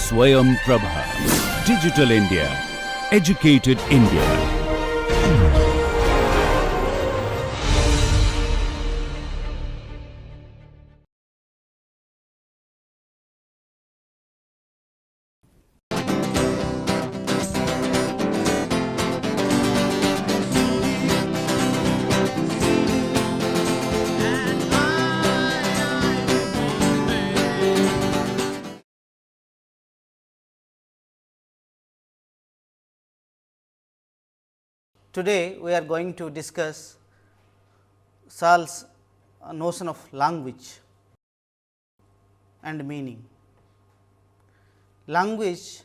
Swayam Prabha. Digital India. Educated India. Today, we are going to discuss Searle's notion of language and meaning. Language,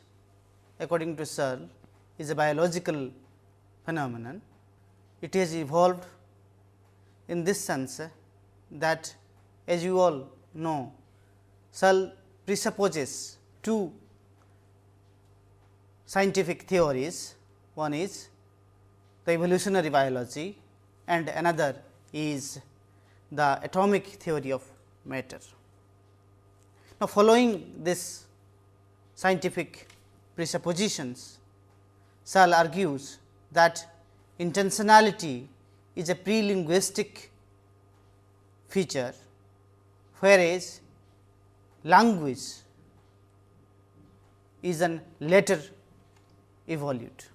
according to Searle, is a biological phenomenon. It has evolved in this sense that, as you all know, Searle presupposes two scientific theories. One is the evolutionary biology and another is the atomic theory of matter. Now, following this scientific presuppositions, Searle argues that intentionality is a pre-linguistic feature, whereas language is an later evolute.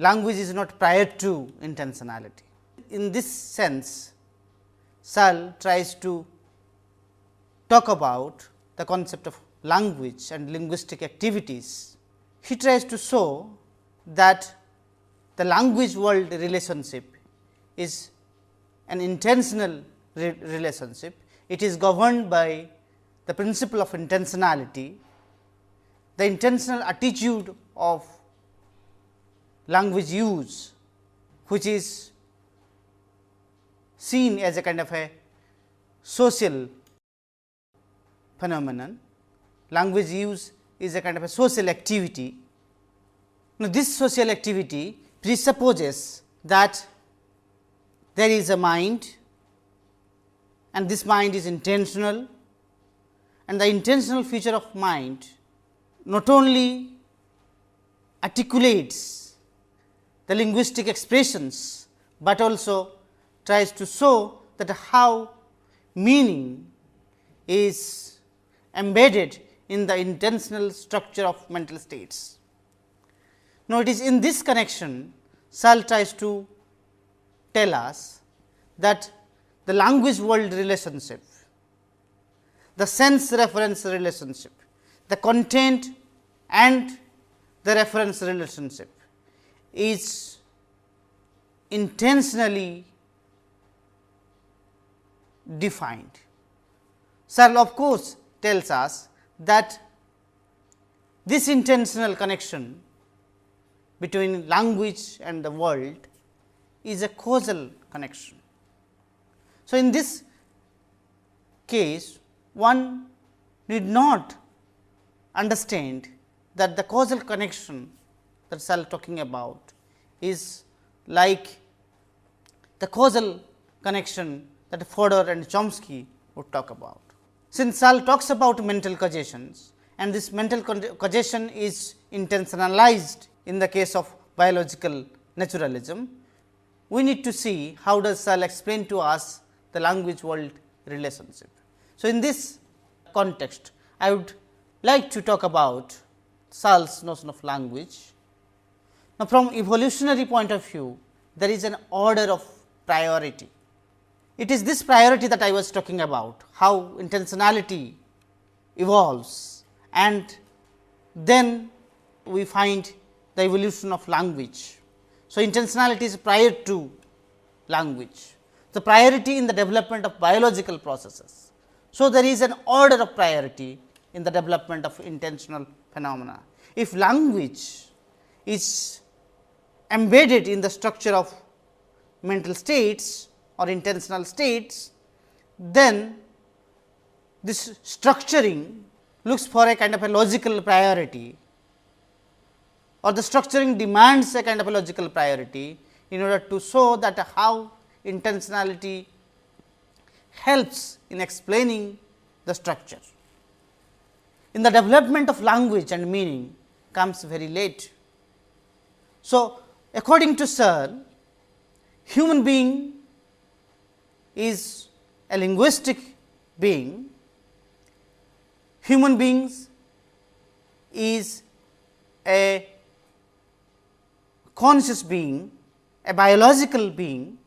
Language is not prior to intentionality. In this sense, Searle tries to talk about the concept of language and linguistic activities. He tries to show that the language world relationship is an intentional relationship. It is governed by the principle of intentionality, the intentional attitude of language use, which is seen as a kind of a social phenomenon. Language use is a kind of a social activity. Now, this social activity presupposes that there is a mind and this mind is intentional, and the intentional feature of mind not only articulates the linguistic expressions, but also tries to show that how meaning is embedded in the intentional structure of mental states. Now, it is in this connection Searle tries to tell us that the language world relationship, the sense reference relationship, the content and the reference relationship is intentionally defined. Searle of course tells us that this intentional connection between language and the world is a causal connection. So, in this case one need not understand that the causal connection that Searle talking about is like the causal connection that Fodor and Chomsky would talk about. Since Searle talks about mental causations and this mental causation is intentionalized in the case of biological naturalism, we need to see how does Searle explain to us the language world relationship. So, in this context, I would like to talk about Searle's notion of language. Now, from evolutionary point of view, there is an order of priority. It is this priority that I was talking about, how intentionality evolves and then we find the evolution of language. So, intentionality is prior to language, the priority in the development of biological processes. So, there is an order of priority in the development of intentional phenomena. If language is embedded in the structure of mental states or intentional states, then this structuring looks for a kind of a logical priority, or the structuring demands a kind of a logical priority in order to show that how intentionality helps in explaining the structure. in the development of language and meaning comes very late. So, according to Searle, human being is a linguistic being, human beings is a conscious being, a biological being.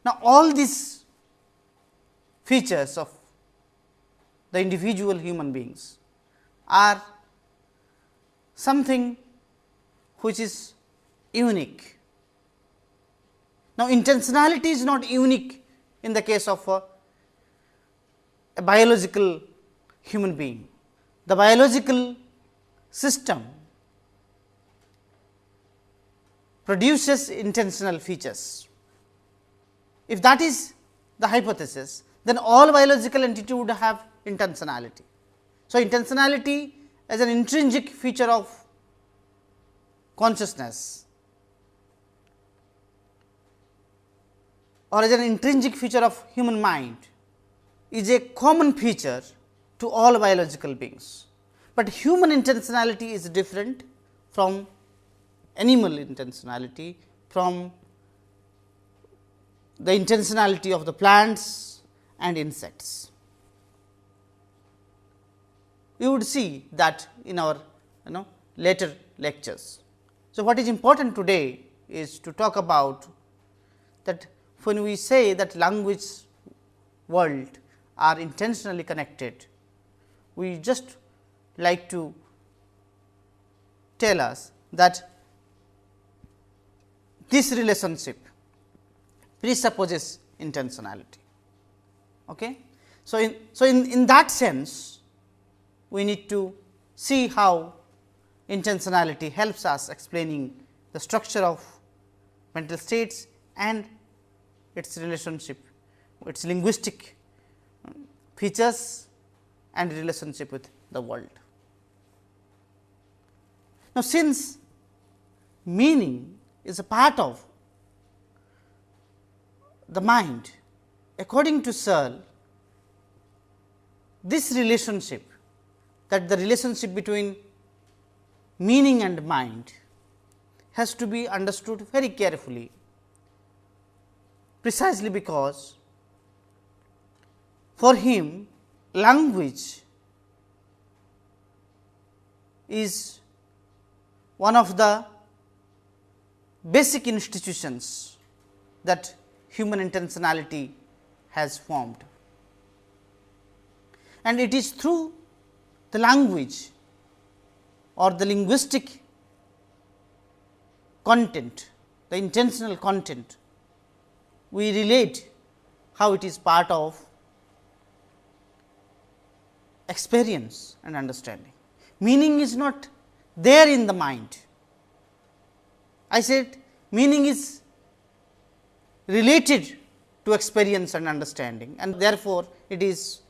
Now, all these features of the individual human beings are something which is unique. Now, intentionality is not unique in the case of a biological human being. The biological system produces intentional features. If that is the hypothesis, then all biological entity would have intentionality. So, intentionality as an intrinsic feature of consciousness or as an intrinsic feature of human mind is a common feature to all biological beings, but human intentionality is different from animal intentionality, from the intentionality of the plants and insects. We would see that in our later lectures. So, what is important today is to talk about that when we say that language world are intentionally connected, we just like to tell us that this relationship presupposes intentionality. Okay? So, in that sense, we need to see how intentionality helps us explaining the structure of mental states and its relationship, its linguistic features and relationship with the world. Now, since meaning is a part of the mind, according to Searle, this relationship, that the relationship between meaning and mind has to be understood very carefully, precisely because for him language is one of the basic institutions that human intentionality has formed, and it is through the language or the linguistic content, the intentional content, we relate how it is part of experience and understanding. Meaning is not there in the mind. I said meaning is related to experience and understanding, and therefore, it is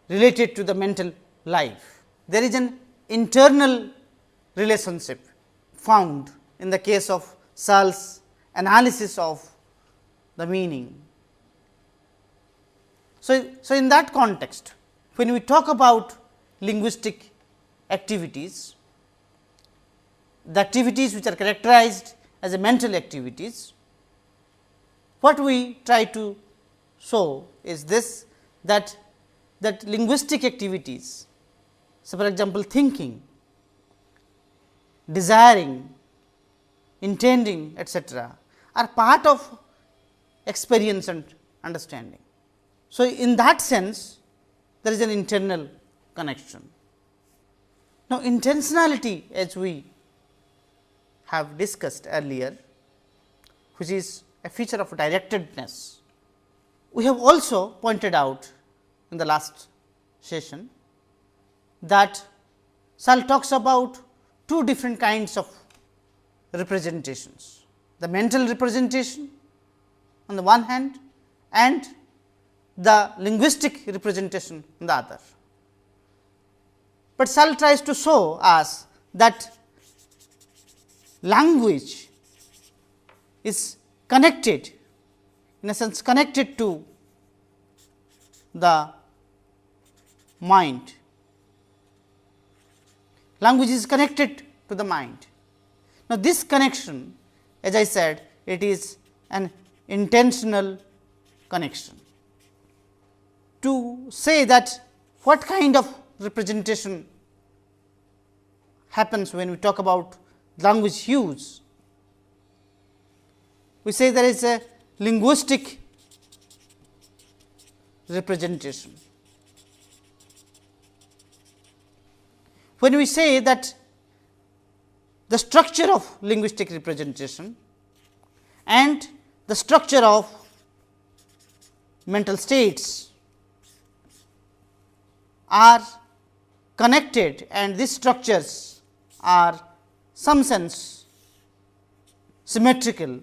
related to the mental life. There is an internal relationship found in the case of Searle's analysis of the meaning. So, in that context, when we talk about linguistic activities, the activities which are characterized as a mental activities, what we try to show is this, that linguistic activities, so for example, thinking, desiring, intending, etc., are part of experience and understanding. So, in that sense, there is an internal connection. Now, intentionality, as we have discussed earlier, which is a feature of directedness, we have also pointed out in the last session that Searle talks about two different kinds of representations, the mental representation on the one hand and the linguistic representation on the other. But Searle tries to show us that language is connected, in a sense connected to the mind language is connected to the mind. Now, this connection, as I said, it is an intentional connection. To say that what kind of representation happens when we talk about language use, we say there is a linguistic representation. When we say that the structure of linguistic representation and the structure of mental states are connected, and these structures are some sense symmetrical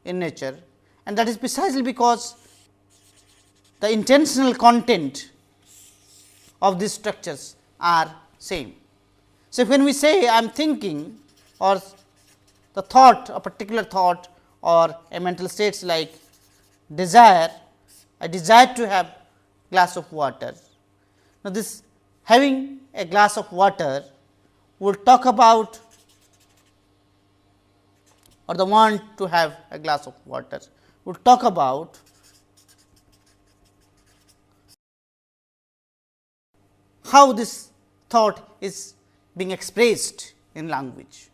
in nature, and that is precisely because the intentional content of these structures are same. So, when we say I am thinking, or the thought, a particular thought or a mental states like desire, I desire to have glass of water. Now, this having a glass of water will talk about, or the want to have a glass of water will talk about how this thought is being expressed in language.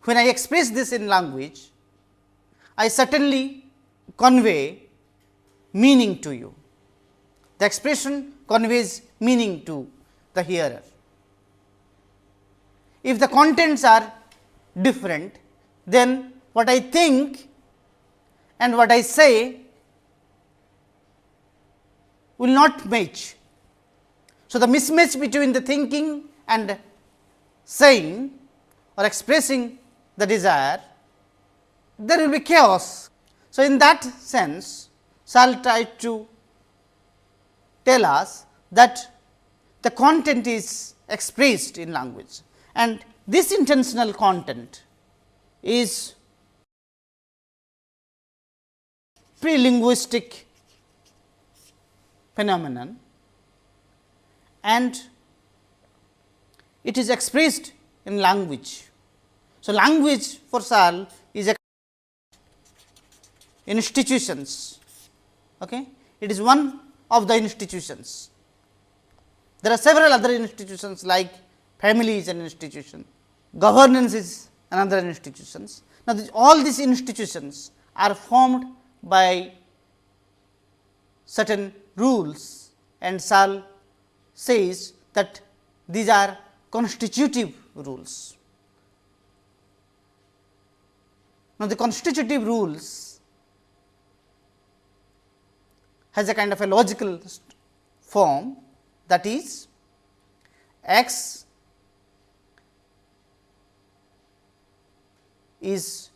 When I express this in language, I certainly convey meaning to you. The expression conveys meaning to the hearer. If the contents are different, then what I think and what I say will not match. So, the mismatch between the thinking and saying or expressing the desire, there will be chaos. So, in that sense, shall try to tell us that the content is expressed in language, and this intentional content is pre-linguistic phenomenon, and it is expressed in language. So, language for Searle is a institutions. Okay? It is one of the institutions. There are several other institutions like family is an institution, governance is another institutions. Now, all these institutions are formed by certain rules, and Searle says that these are constitutive rules. Now, the constitutive rules has a kind of a logical form, that is x is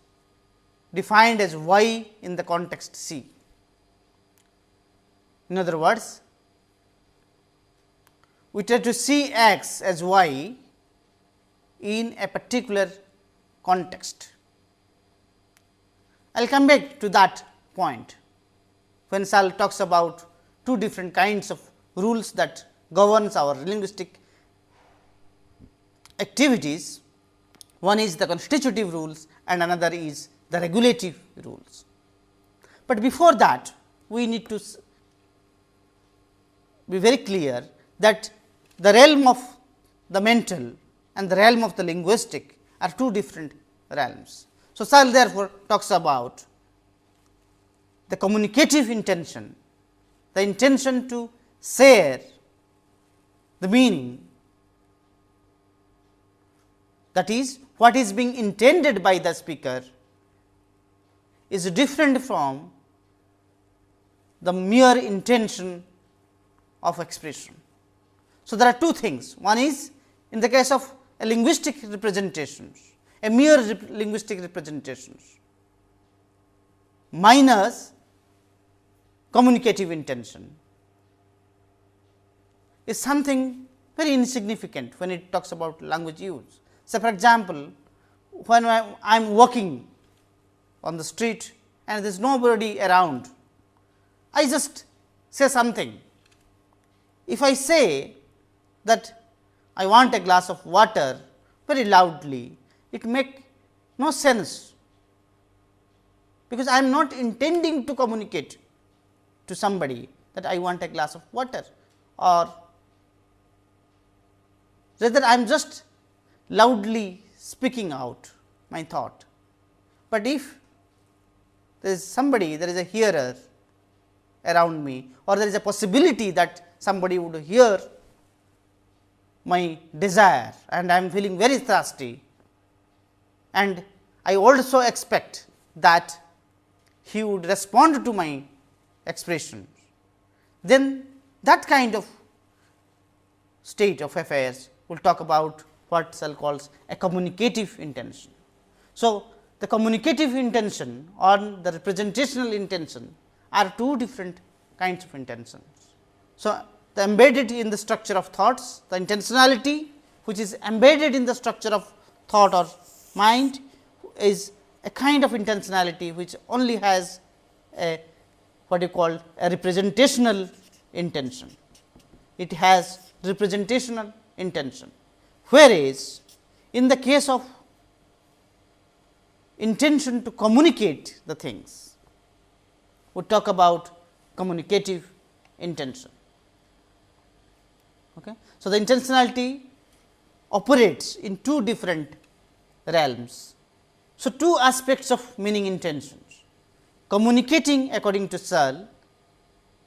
defined as y in the context C. In other words, we try to see x as y in a particular context. I will come back to that point when Searle talks about two different kinds of rules that governs our linguistic activities. One is the constitutive rules and another is the regulative rules. But before that, we need to be very clear that the realm of the mental and the realm of the linguistic are two different realms. So, Searle therefore talks about the communicative intention, the intention to share the meaning, that is what is being intended by the speaker is different from the mere intention of expression. So, there are two things. One is in the case of a linguistic representations, a mere linguistic representations minus communicative intention is something very insignificant when it talks about language use. So, for example, when I am walking on the street and there is nobody around, I just say something. If I say that I want a glass of water very loudly, it make no sense, because I am not intending to communicate to somebody that I want a glass of water, or rather I am just loudly speaking out my thought. But if there is somebody, there is a hearer around me, or there is a possibility that somebody would hear my desire and I am feeling very thirsty, and I also expect that he would respond to my expression, then that kind of state of affairs we will talk about what Searle calls a communicative intention. So, the communicative intention or the representational intention are two different kinds of intentions. So, the embedded in the structure of thoughts, the intentionality which is embedded in the structure of thought or mind is a kind of intentionality which only has a what you call a representational intention. It has representational intention, whereas in the case of intention to communicate the things, we talk about communicative intention. Okay. So, the intentionality operates in two different realms. So, two aspects of meaning intentions. Communicating, according to Searle,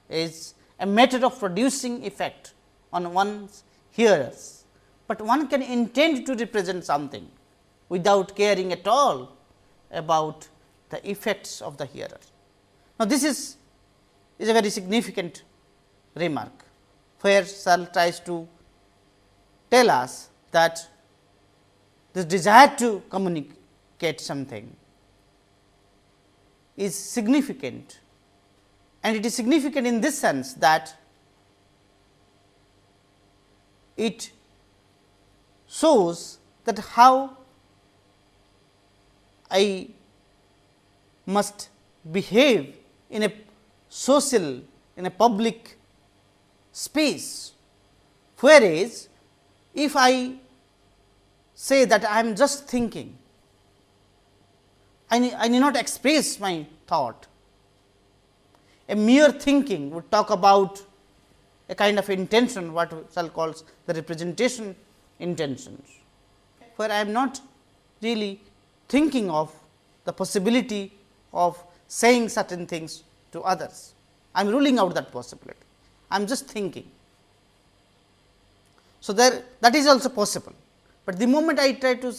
is a method of producing effect on one's hearers, but one can intend to represent something without caring at all about the effects of the hearer. Now, this is a very significant remark, where Searle tries to tell us that this desire to communicate something is significant, and it is significant in this sense that it shows that how I must behave in a social, in a public space, whereas if I say that I am just thinking, I need not express my thought. A mere thinking would talk about a kind of intention, what Searle calls the representation intentions, where I am not really thinking of the possibility of saying certain things to others. I am ruling out that possibility. I am just thinking. So, there that is also possible, but the moment I try to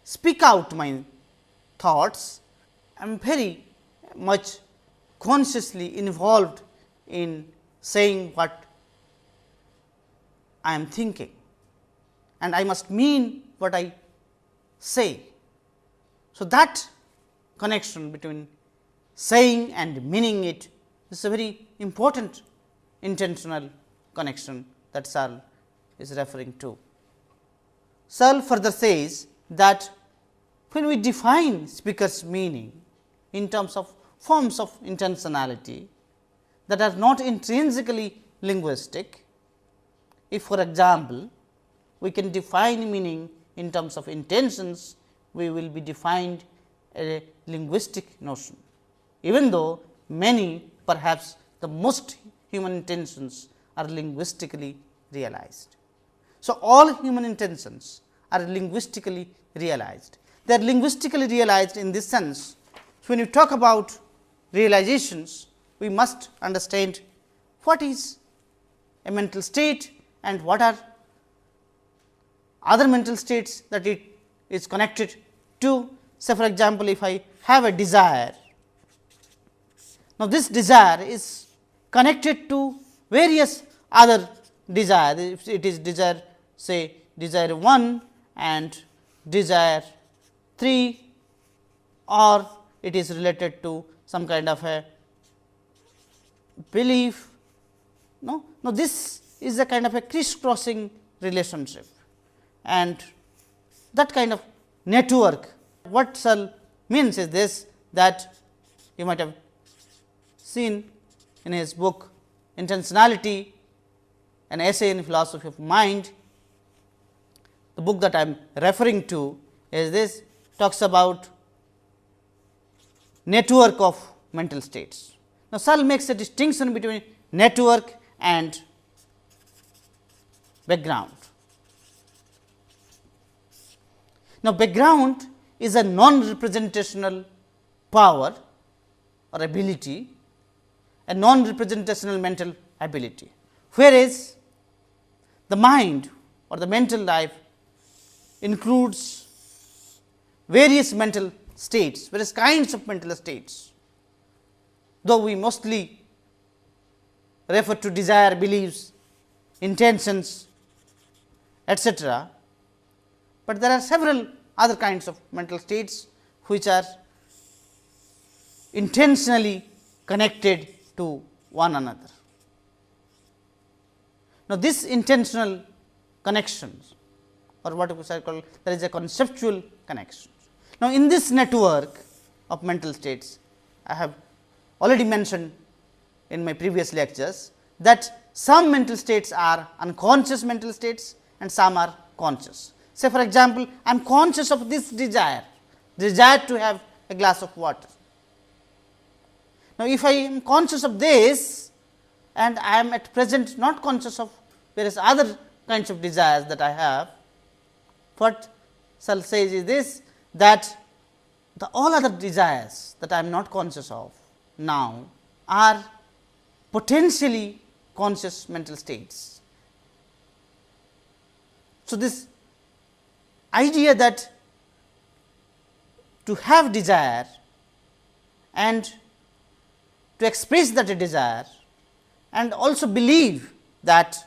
speak out my thoughts, I am very much consciously involved in saying what I am thinking, and I must mean what I say. So, that connection between saying and meaning it is a very important intentional connection that Searle is referring to. Searle further says that when we define speaker's meaning in terms of forms of intentionality that are not intrinsically linguistic, if for example, we can define meaning in terms of intentions, we will be defined a linguistic notion, even though many, perhaps the most human intentions are linguistically realized. So, all human intentions are linguistically realized. They are linguistically realized in this sense. So, when you talk about realizations, we must understand what is a mental state and what are other mental states that it is connected to. Say for example, if I have a desire, now this desire is connected to various other desires. If it is desire, say desire 1 and desire 3, or it is related to some kind of a belief. No, this is a kind of a crisscrossing relationship, and that kind of network. What Searle means is this, that you might have seen in his book Intentionality, an essay in philosophy of mind. the book that I am referring to is this, talks about network of mental states. Now, Searle makes a distinction between network and background. Now, background is a non-representational power or ability, a non-representational mental ability, whereas the mind or the mental life includes various mental states, various kinds of mental states, though we mostly refer to desire, beliefs, intentions, etc., but there are several other kinds of mental states which are intentionally connected to one another. Now, this intentional connections, or what we call, there is a conceptual connection. Now, in this network of mental states, I have already mentioned in my previous lectures that some mental states are unconscious mental states and some are conscious. Say for example, I am conscious of this desire to have a glass of water. Now, if I am conscious of this and I am at present not conscious of various other kinds of desires that I have, what Searle says is this, that the all other desires that I am not conscious of now are potentially conscious mental states. So, this idea that to have desire and to express that desire and also believe that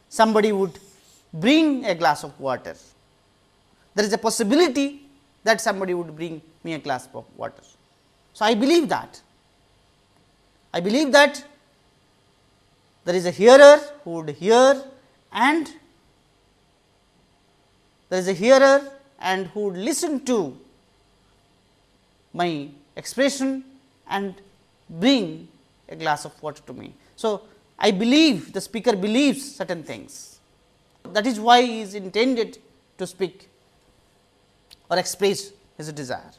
somebody would bring a glass of water, there is a possibility that somebody would bring me a glass of water. So, I believe that. I believe that there is a hearer who would hear and there is a hearer and who would listen to my expression and bring a glass of water to me. So, I believe, the speaker believes certain things, that is why he is intended to speak or express his desire.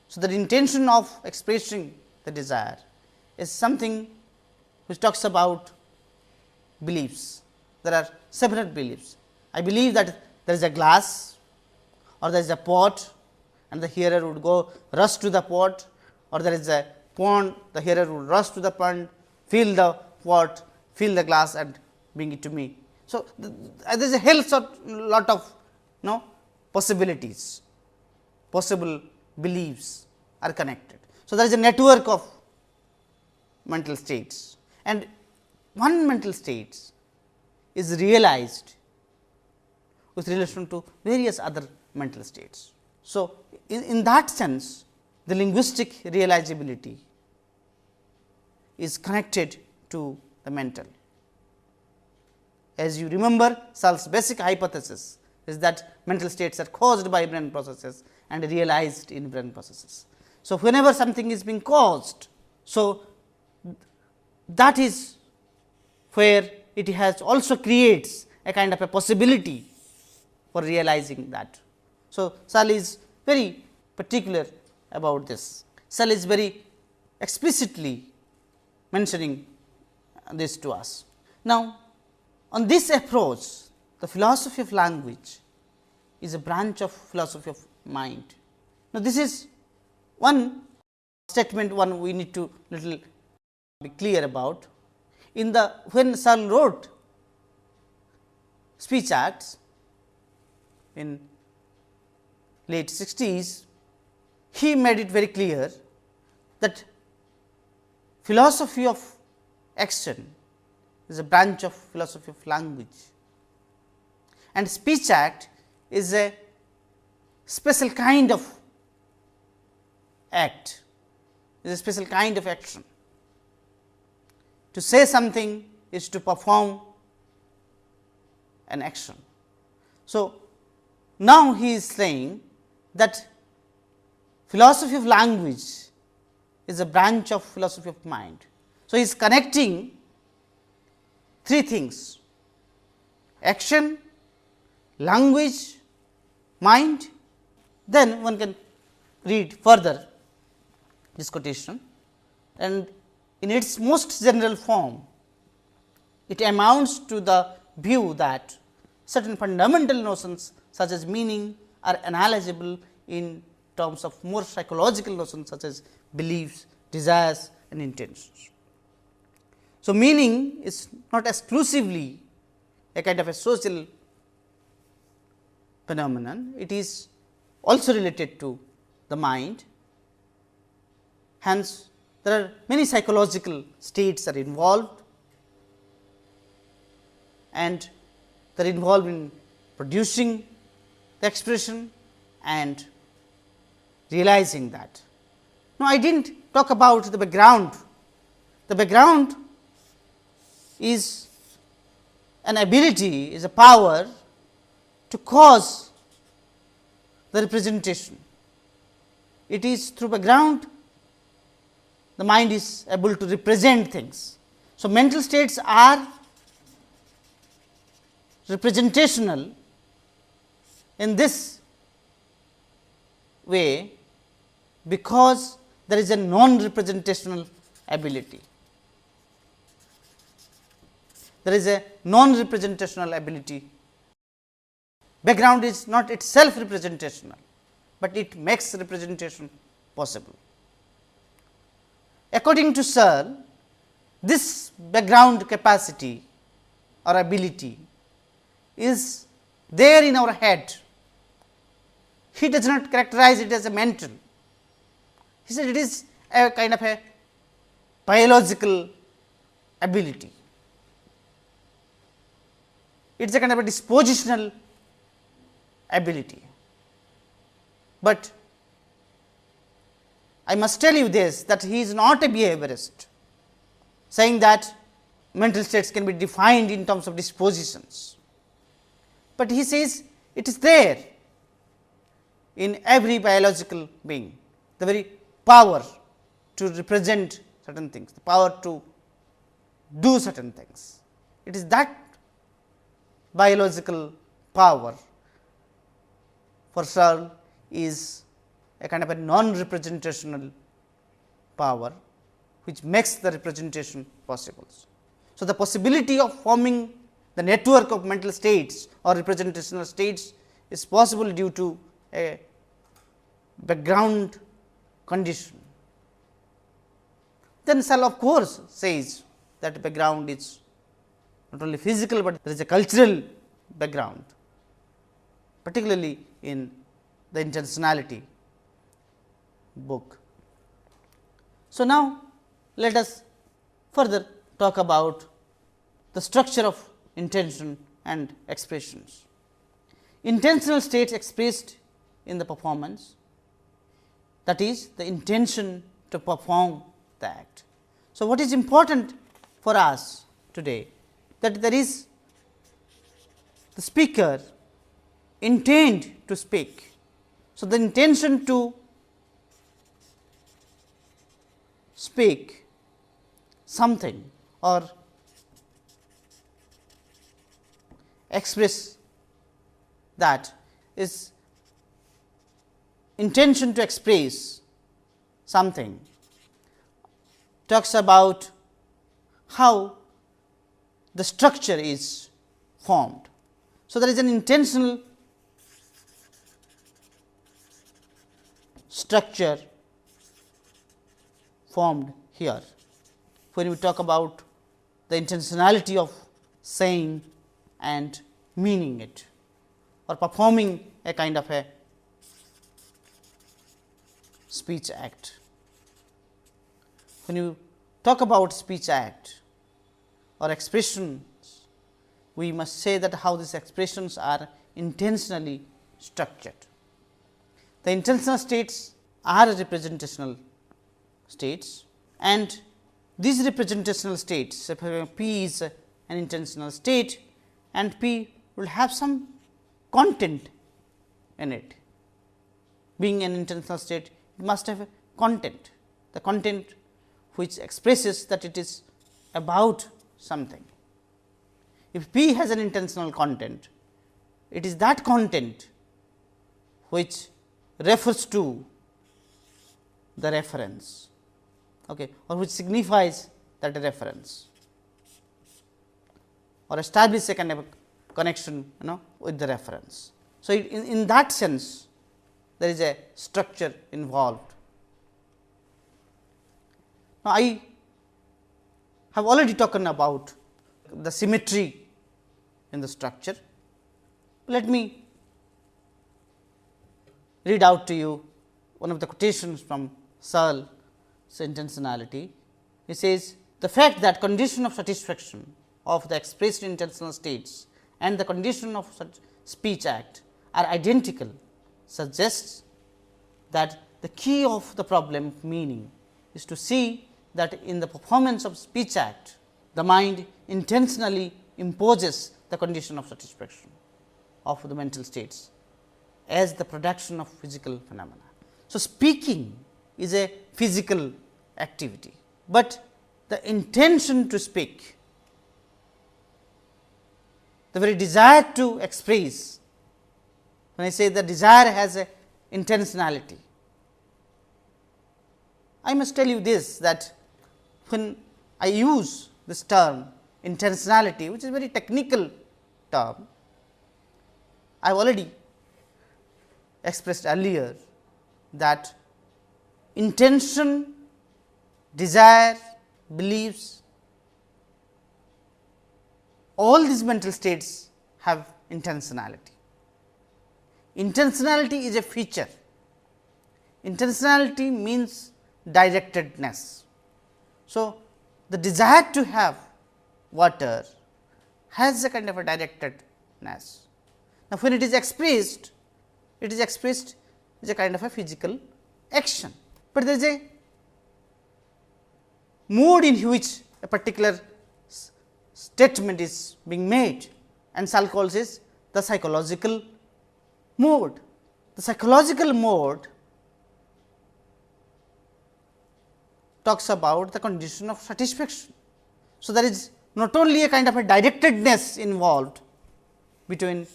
So, the intention of expressing the desire is something which talks about beliefs. There are several beliefs. I believe that there is a glass or there is a pot and the hearer would go rush to the pot, or there is a pond, the hearer would rush to the pond, fill the pot, fill the glass and bring it to me. So, there is a whole lot of possibilities, possible beliefs are connected. So, there is a network of mental states, and one mental state is realized with relation to various other mental states. So, in that sense, the linguistic realizability is connected to the mental. As you remember, Searle's basic hypothesis is that mental states are caused by brain processes and realized in brain processes. So, whenever something is being caused, so that is where it has also creates a kind of a possibility for realizing that. So, Searle is very particular about this. Searle is very explicitly mentioning this to us. Now, on this approach, the philosophy of language is a branch of philosophy of mind. Now, this is one statement we need to little be clear about. In the when Searle wrote speech acts in late 60s, he made it very clear that philosophy of action is a branch of philosophy of language, and speech act is a special kind of act, is a special kind of action. To say something is to perform an action. So, now he is saying that philosophy of language is a branch of philosophy of mind. So, he is connecting three things: action, language, mind, then one can read further this quotation, and in its most general form, it amounts to the view that certain fundamental notions such as meaning are analyzable in terms of more psychological notions such as beliefs, desires and intentions. So, meaning is not exclusively a kind of a social phenomenon, it is also related to the mind. Hence, there are many psychological states are involved, and they are involved in producing the expression and realizing that. Now, I did not talk about the background. The background is an ability, is a power to cause the representation. It is through background the mind is able to represent things. So, mental states are representational in this way because there is a non-representational ability. There is a non-representational ability. Background is not itself representational, but it makes representation possible. According to Searle, this background capacity or ability is there in our head. He does not characterize it as a mental. He said it is a kind of a biological ability. It is a kind of a dispositional ability. But I must tell you this, that he is not a behaviorist, saying that mental states can be defined in terms of dispositions. But he says it is there in every biological being, the very power to represent certain things, the power to do certain things. It is that biological power for Searle is a kind of a non-representational power which makes the representation possible. So, the possibility of forming the network of mental states or representational states is possible due to a background condition. Then Searle of course says that background is not only physical, but there is a cultural background, particularly in the intentionality book. So, now let us further talk about the structure of intention and expressions. Intentional states expressed in the performance, that is the intention to perform the act. So, what is important for us today, that there is the speaker intend to speak. So, the intention to speak something or express that is intention to express something, talks about how the structure is formed. So, there is an intentional structure formed here. When we talk about the intentionality of saying and meaning it or performing a kind of a speech act. When you talk about speech act or expressions, we must say that how these expressions are intentionally structured. The intentional states are representational states, and these representational states, if P is an intentional state and P will have some content in it. Being an intentional state, it must have a content, the content which expresses that it is about something. If P has an intentional content, it is that content which refers to the reference, okay, or which signifies that reference or establish a kind of a connection with the reference. So, in that sense there is a structure involved. Now, I have already talked about the symmetry in the structure. Let me read out to you one of the quotations from Searle's intentionality. He says, the fact that condition of satisfaction of the expressed intentional states and the condition of such speech act are identical suggests that the key of the problem of meaning is to see that in the performance of speech act, the mind intentionally imposes the condition of satisfaction of the mental states as the production of physical phenomena. So, speaking is a physical activity, but the intention to speak, the very desire to express, when I say the desire has a intentionality, I must tell you this, that when I use this term intentionality, which is a very technical term, I have already expressed earlier that intention, desire, beliefs, all these mental states have intentionality. Intentionality is a feature. Intentionality means directedness. So, the desire to have water has a kind of a directedness. Now, when it is expressed as a kind of a physical action, but there is a mode in which a particular statement is being made, and Searle calls this the psychological mode. The psychological mode talks about the condition of satisfaction. So, there is not only a kind of a directedness involved between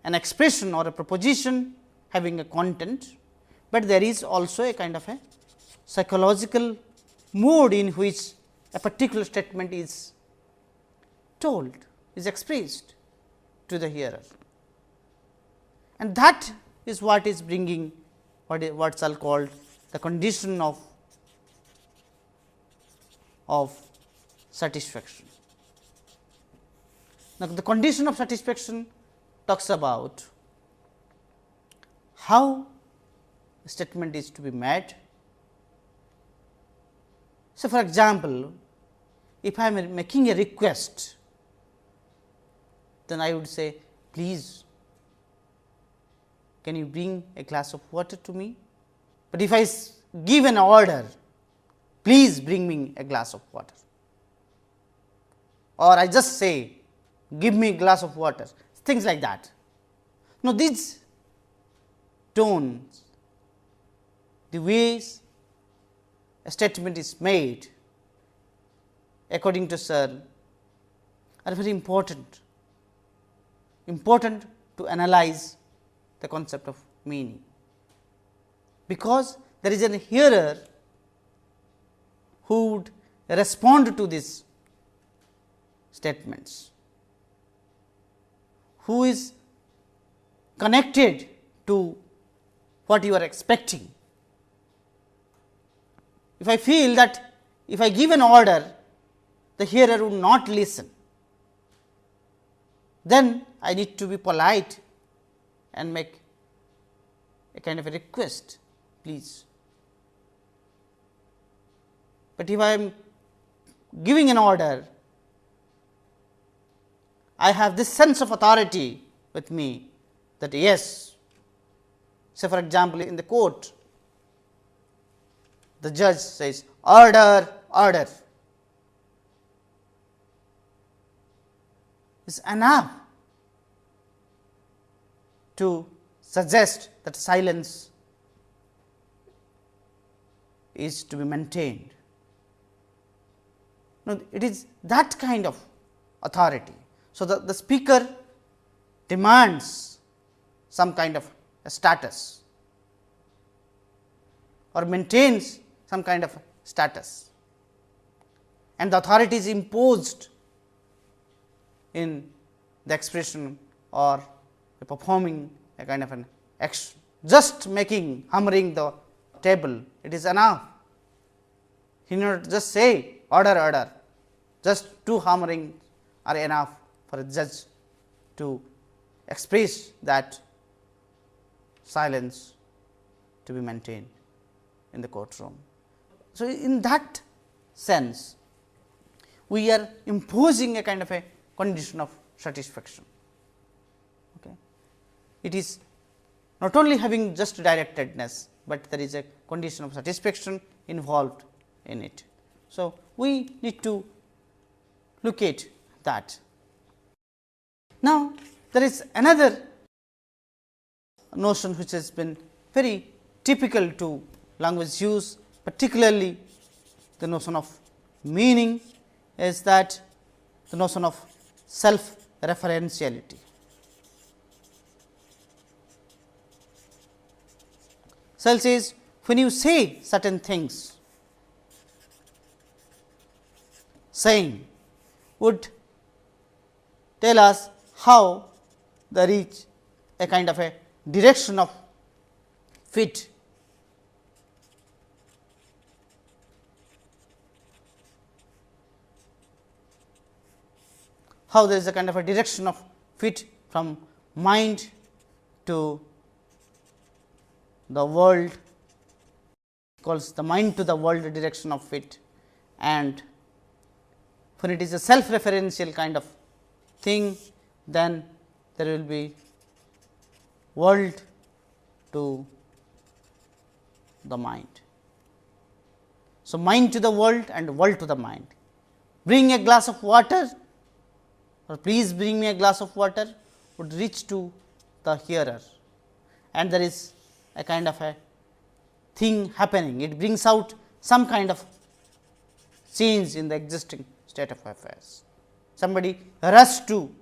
an expression or a proposition having a content, but there is also a kind of a psychological mode in which a particular statement is told, is expressed to the hearer, and that is what is bringing what Searle called the condition of satisfaction. Now, the condition of satisfaction talks about how a statement is to be made. So, for example, if I am making a request, then I would say, please can you bring a glass of water to me. But if I give an order, please bring me a glass of water, or I just say give me a glass of water, things like that. Now, these tones, the ways a statement is made according to Searle are very important to analyze the concept of meaning, because there is a hearer who would respond to these statements, who is connected to what you are expecting. If I feel that if I give an order, the hearer would not listen, then I need to be polite and make a kind of a request, please. But if I am giving an order, I have this sense of authority with me that yes, say for example, in the court, the judge says order, order, is enough to suggest that silence is to be maintained. Now, it is that kind of authority. So, the speaker demands some kind of a status or maintains some kind of status, and the authority is imposed in the expression or performing a kind of an action. Just hammering the table, it is enough. He not just say order, order, just two hammering are enough for a judge to express that silence to be maintained in the courtroom. So, in that sense, we are imposing a kind of a condition of satisfaction. Okay. It is not only having just directedness, but there is a condition of satisfaction involved in it. So, we need to look at that. Now, there is another notion which has been very typical to language use, particularly the notion of meaning, is that the notion of self referentiality. Searle says, when you say certain things, saying would tell us how they reach a kind of a direction of fit. How there is a kind of a direction of fit from mind to the world, calls the mind to the world direction of fit, and when it is a self referential kind of thing, then there will be world to the mind. So, mind to the world and world to the mind. Bring a glass of water, or please bring me a glass of water, would reach to the hearer, and there is a kind of a thing happening. It brings out some kind of change in the existing state of affairs. Somebody rush to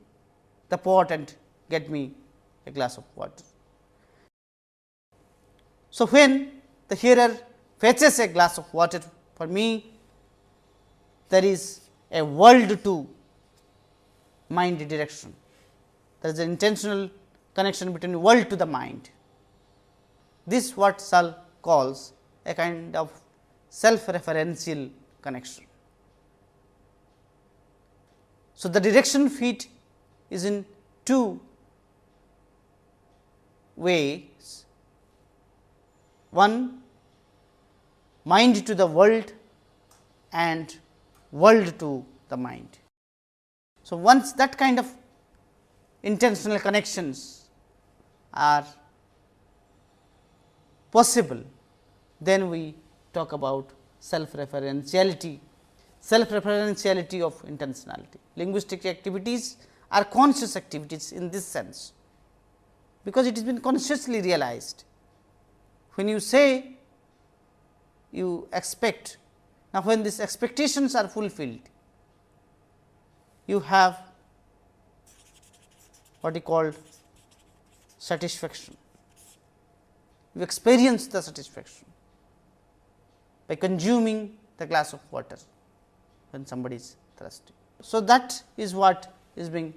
the pot and get me a glass of water. So, when the hearer fetches a glass of water for me, there is a world to mind direction. There is an intentional connection between world to the mind. This what Searle calls a kind of self referential connection. So, the direction fit is in two ways. One, mind to the world and world to the mind. So, once that kind of intentional connections are possible, then we talk about self referentiality of intentionality. Linguistic activities are conscious activities in this sense, because it has been consciously realized. When you say you expect, now when these expectations are fulfilled, you have what is called satisfaction. You experience the satisfaction by consuming the glass of water when somebody is thirsty. So, that is what is being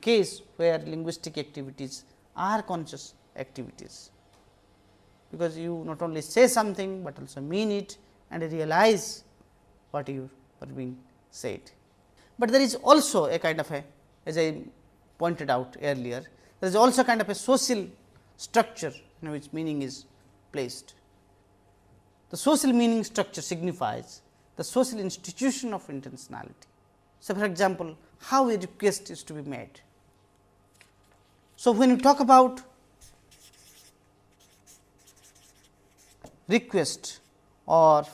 case where linguistic activities are conscious activities, because you not only say something, but also mean it and realize what you are being said. But there is also a kind of a, as I pointed out earlier, there is also a kind of a social structure in which meaning is placed. The social meaning structure signifies the social institution of intentionality. So, for example, how a request is to be made. So, when you talk about request or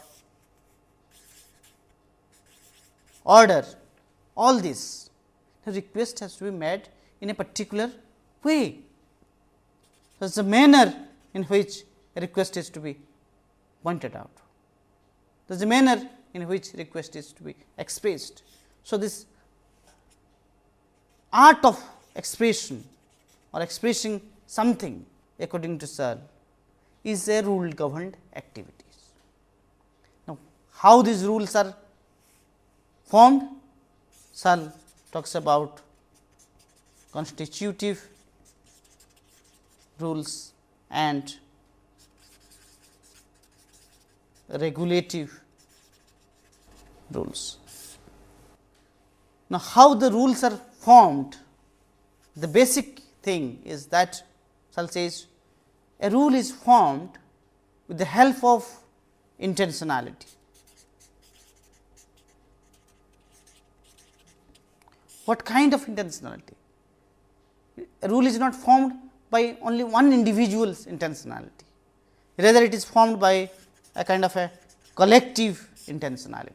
order, all this, the request has to be made in a particular way. There is a manner in which a request is to be pointed out. There is a manner in which request is to be expressed. So, this art of expression or expressing something according to Searle is a rule governed activities. Now, how these rules are formed? Searle talks about constitutive rules and regulative rules. Now, how the rules are formed? The basic thing is that Searle says a rule is formed with the help of intentionality. What kind of intentionality? A rule is not formed by only one individual's intentionality, rather it is formed by a kind of a collective intentionality.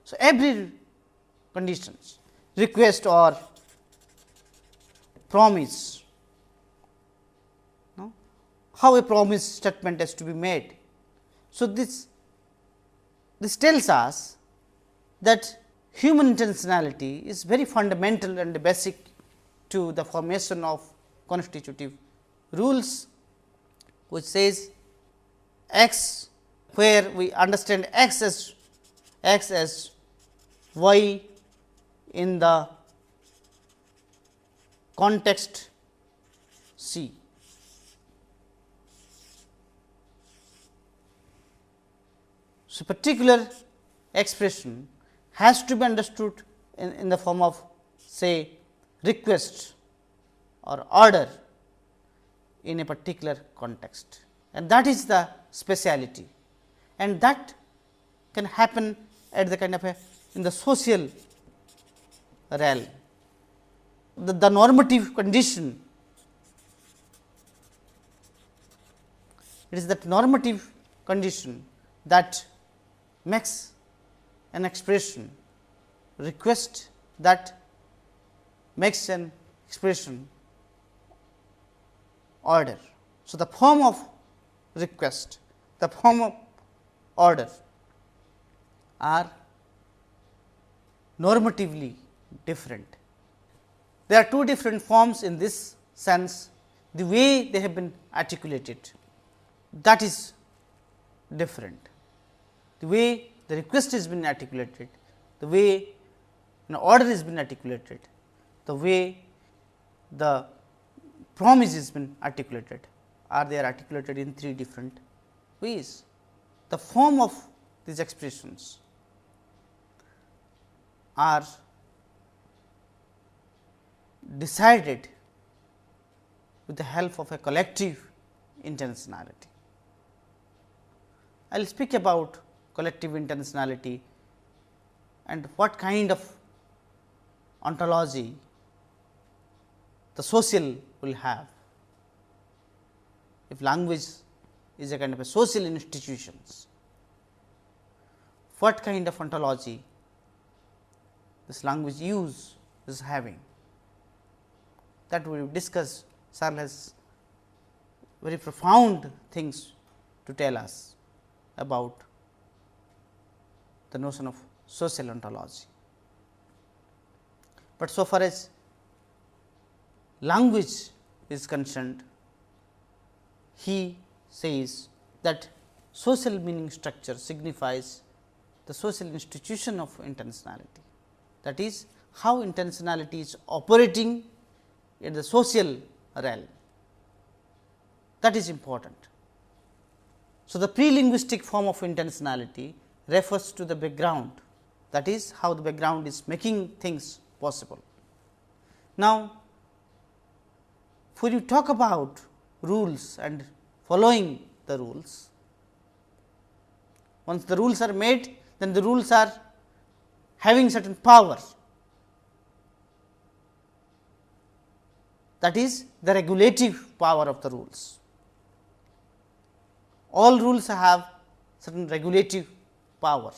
So, every conditions, request or promise, no? How a promise statement has to be made. So, this tells us that human intentionality is very fundamental and basic to the formation of constitutive rules, which says x, where we understand x as y in the context C. So, particular expression has to be understood in the form of say request or order in a particular context, and that is the speciality, and that can happen at the kind of a in the social realm. The normative condition, it is that normative condition that makes an expression request, that makes an expression order. So, the form of request, the form of order are normatively different. There are two different forms in this sense, the way they have been articulated, that is different. The way the request has been articulated, the way an order has been articulated, the way the promise has been articulated, are they are articulated in three different ways. The form of these expressions are decided with the help of a collective intentionality. I will speak about collective intentionality and what kind of ontology the social will have. If language is a kind of a social institutions, what kind of ontology this language use is having, that we will discuss. Searle has very profound things to tell us about the notion of social ontology. But so far as language is concerned, he says that social meaning structure signifies the social institution of intentionality, that is how intentionality is operating in the social realm, that is important. So, the pre-linguistic form of intentionality refers to the background, that is how the background is making things possible. Now, when you talk about rules and following the rules, once the rules are made, then the rules are having certain power, that is the regulative power of the rules. All rules have certain regulative power.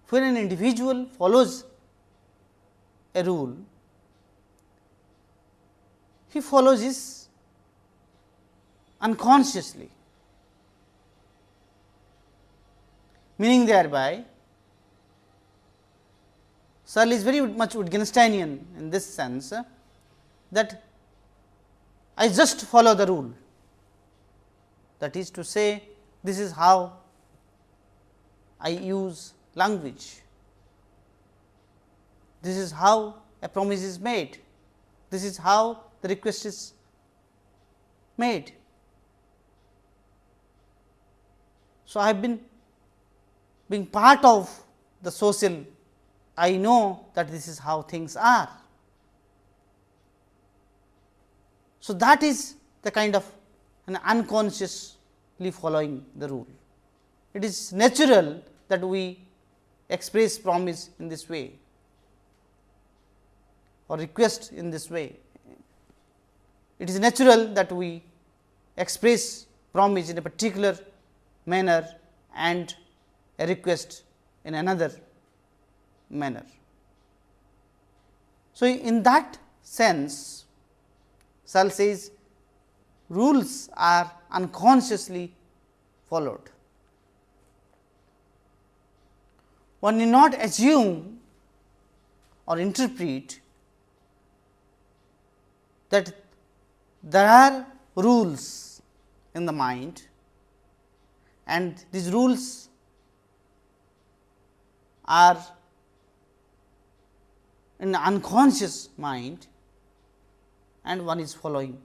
When an individual follows a rule, he follows it unconsciously, meaning thereby Searle is very much Wittgensteinian in this sense, that I just follow the rule. That is to say, this is how I use language, this is how a promise is made, this is how the request is made. So, I have been being part of the social, I know that this is how things are. So, that is the kind of an unconsciously following the rule. It is natural that we express promise in this way or request in this way. It is natural that we express promise in a particular manner and a request in another manner. So, in that sense, Searle says rules are unconsciously followed. One need not assume or interpret that there are rules in the mind and these rules are in the unconscious mind and one is following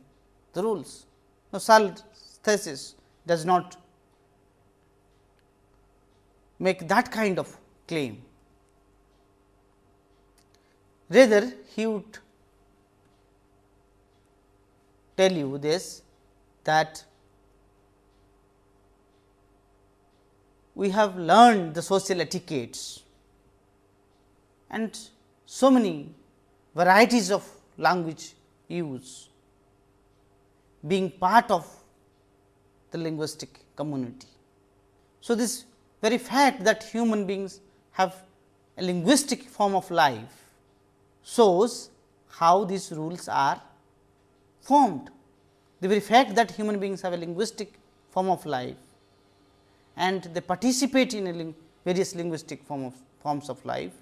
the rules. Now, Searle's thesis does not make that kind of claim. Rather, he would tell you this, that we have learned the social etiquettes and so many varieties of language use being part of the linguistic community. So, this very fact that human beings have a linguistic form of life shows how these rules are formed. The very fact that human beings have a linguistic form of life and they participate in a various linguistic forms of life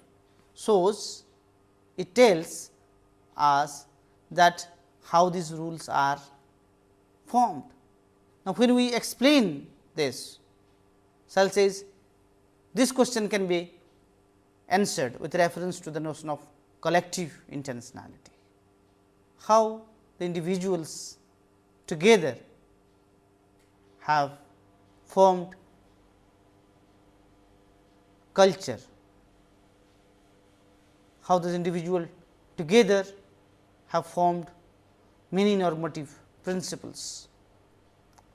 shows, it tells us that how these rules are formed. Now, when we explain this, Searle says this question can be answered with reference to the notion of collective intentionality. How the individuals together have formed culture, how those individuals together have formed many normative principles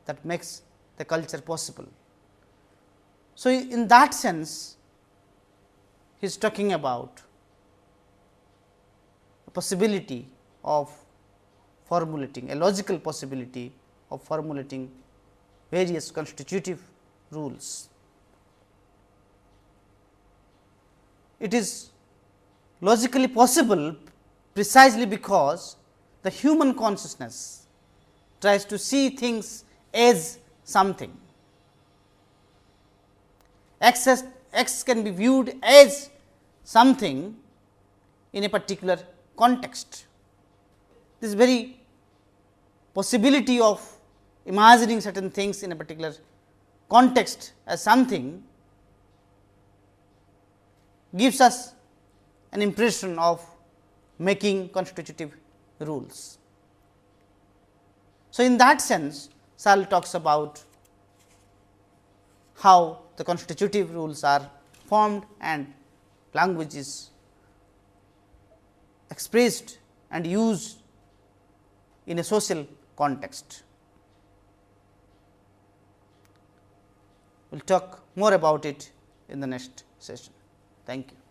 that makes the culture possible. So, in that sense, he is talking about a possibility of formulating, a logical possibility of formulating various constitutive rules. It is logically possible precisely because the human consciousness tries to see things as something. X can be viewed as something in a particular context. This very possibility of imagining certain things in a particular context as something gives us an impression of making constitutive rules. So, in that sense, Searle talks about how the constitutive rules are formed and language is expressed and used in a social context. We will talk more about it in the next session. Thank you.